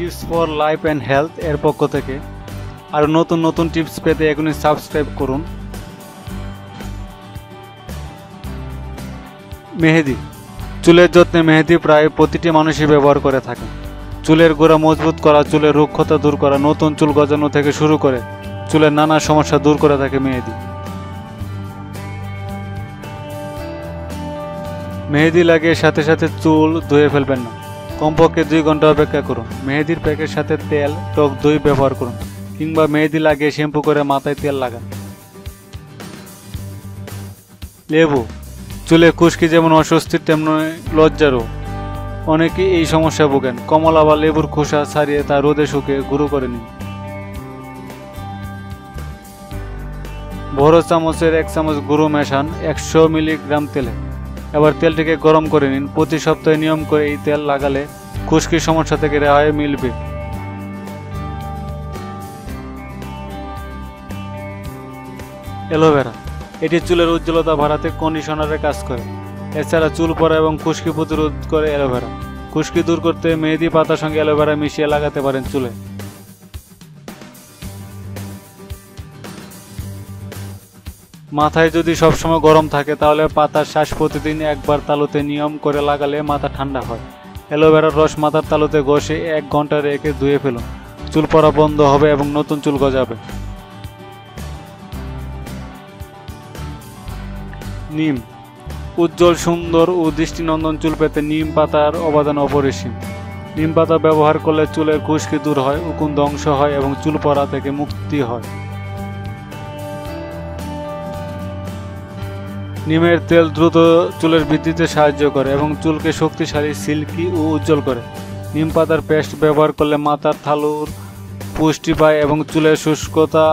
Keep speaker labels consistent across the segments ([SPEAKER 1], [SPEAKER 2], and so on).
[SPEAKER 1] Tips for life and health এর পক্ষ থেকে। আর নতুন নতুন টিপস পেতে এখনই সাবস্ক্রাইব করুন। মেহেদি। চুলের যত্নে মেহেদি প্রায় প্রতিটি মানুষই ব্যবহার করে থাকে। চুলের গোড়া মজবুত করা, চুলের রুক্ষতা দূর করা, নতুন চুল গজানো থেকে শুরু করে চুলের নানা সমস্যা দূর করে থাকে মেহেদি। মেহেদি লাগিয়ে সাথে সাথে চুল ধুয়ে ফেলবেন না, কমপক্ষে 2 ঘন্টা অপেক্ষা করুন। মেহেদির প্যাকের সাথে তেল, টক দই ব্যবহার করুন, কিংবা মেহেদি লাগিয়ে শ্যাম্পু করে মাথায় তেল লাগান। লেবু। চুলে খুশকি যেমন অস্বস্তির তেমনি লজ্জারও। অনেকেই এই সমস্যা ভোগেন। কমলা বা লেবুর খোসা ছাড়িয়ে তা রোদে শুকিয়ে গুঁড়ো করে নিন। বড় চামচের 1 চামচ গুঁড়ো মেশান 100 মিলিগ্রাম তেলে। এবার তেলটিকে গরম করে নিন। প্রতি সপ্তাহে নিয়ম করে এই তেল লাগালে খুশকির সমস্যা থেকে রেহাই মিলবে। অ্যালোভেরা। এটি চুলের উজ্জ্বলতা বাড়াতে কন্ডিশনারের কাজ করে। এছাড়া চুল পড়া এবং খুশকি প্রতিরোধ করে অ্যালোভেরা। খুশকি দূর করতে মেহেদি পাতার সঙ্গে অ্যালোভেরা মিশিয়ে লাগাতে পারেন চুলে। মাথায় যদি সবসময় গরম থাকে তাহলে পাতার শ্বাস প্রতিদিন একবার তালুতে নিয়ম করে লাগালে মাথা ঠান্ডা হয়। অ্যালোভেরার রস মাথার তালুতে ঘষে 1 ঘন্টা রেখে ধুয়ে ফেলুন। চুল পড়া বন্ধ হবে এবং নতুন চুল গজাবে। নিম। উজ্জ্বল, সুন্দর ও দৃষ্টিনন্দন চুল পেতে নিম পাতার অবদান অপরিসীম। নিম পাতা ব্যবহার করলে চুলের খুশকি দূর হয়, উকুন ধ্বংস হয় এবং চুল পড়া থেকে মুক্তি হয়। নিমের তেল দ্রুত চুলের বৃদ্ধিতে সাহায্য করে এবং চুলকে শক্তিশালী, সিল্কি ও উজ্জ্বল করে। নিম পাতার পেস্ট ব্যবহার করলে মাথার থালুর পুষ্টি পায় এবং চুলের শুষ্কতা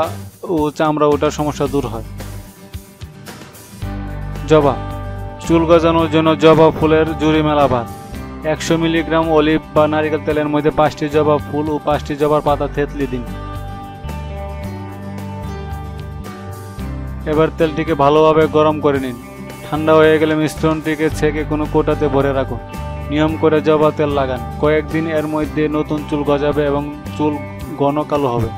[SPEAKER 1] ও চামড়া ওঠার সমস্যা দূর হয়। জবা। চুল গজানোর জন্য জবা ফুলের জুড়ি মেলা ভাত। 100 মিলিগ্রাম অলিভ বা নারিকেল তেলের মধ্যে 5টি জবা ফুল ও 5টি জবার পাতা থেতলে দিন। এবার তেলটিকে ভালোভাবে গরম করে নিন। ঠান্ডা হয়ে গেলে মিশ্রণটিকে ছেঁকে কোনো কোটাতে ভরে রাখুন। নিয়ম করে জবা তেল লাগান। কয়েকদিন এর মধ্যে নতুন চুল গজাবে এবং চুল ঘন কালো হবে।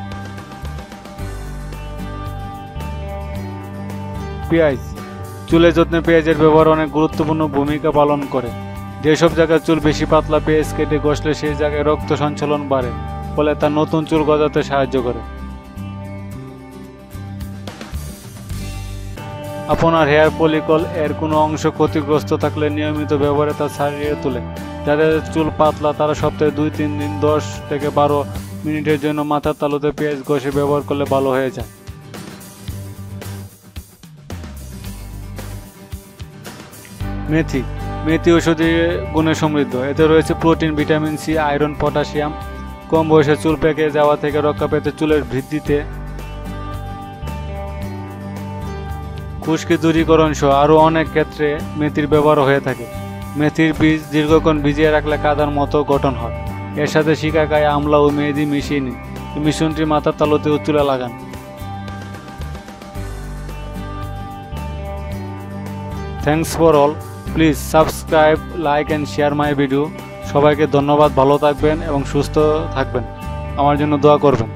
[SPEAKER 1] পেঁয়াজ। চুলের যত্নে পেঁয়াজের ব্যবহার অনেক গুরুত্বপূর্ণ ভূমিকা পালন করে। যেসব জায়গায় চুল বেশি পাতলা, পেঁয়াজ কেটে ঘষলে সেই জায়গায় রক্ত সঞ্চালন বাড়ে, ফলে তা নতুন চুল গজাতে সাহায্য করে। আপনার হেয়ার ফলিকল এর কোনো অংশ ক্ষতিগ্রস্ত থাকলে নিয়মিত ব্যবহারে তা ছাড়িয়ে তোলে। যাদের চুল পাতলা তারা সপ্তাহে 2-3 দিন 10 থেকে 12 মিনিটের জন্য মাথার তালুতে পেঁয়াজ ঘষে ব্যবহার করলে ভালো হয়ে যায়। মেথি। মেথি ঔষধি গুণে সমৃদ্ধ। এতে রয়েছে protein, vitamin C, iron, potassium. কম বয়সে চুল পেকে যাওয়া থেকে রক্ষা পেতে, চুলের বৃদ্ধিতে, খুশকি দূরীকরণ সহ আরও অনেক ক্ষেত্রে মেথির ব্যবহার হয়ে থাকে। মেথির বীজ দীর্ঘক্ষণ ভিজিয়ে রাখলে কাদার মতো গঠন হয়। এর সাথে শিকাকাই, আমলা ও মেহেদি মিশিয়ে নিন। মিশ্রণটি মাথার তালুতে ও চুলে লাগান। Thanks for all. Please subscribe, like and share my video. সবাইকে ধন্যবাদ। ভালো থাকবেন এবং সুস্থ থাকবেন। আমার জন্য দোয়া করবেন।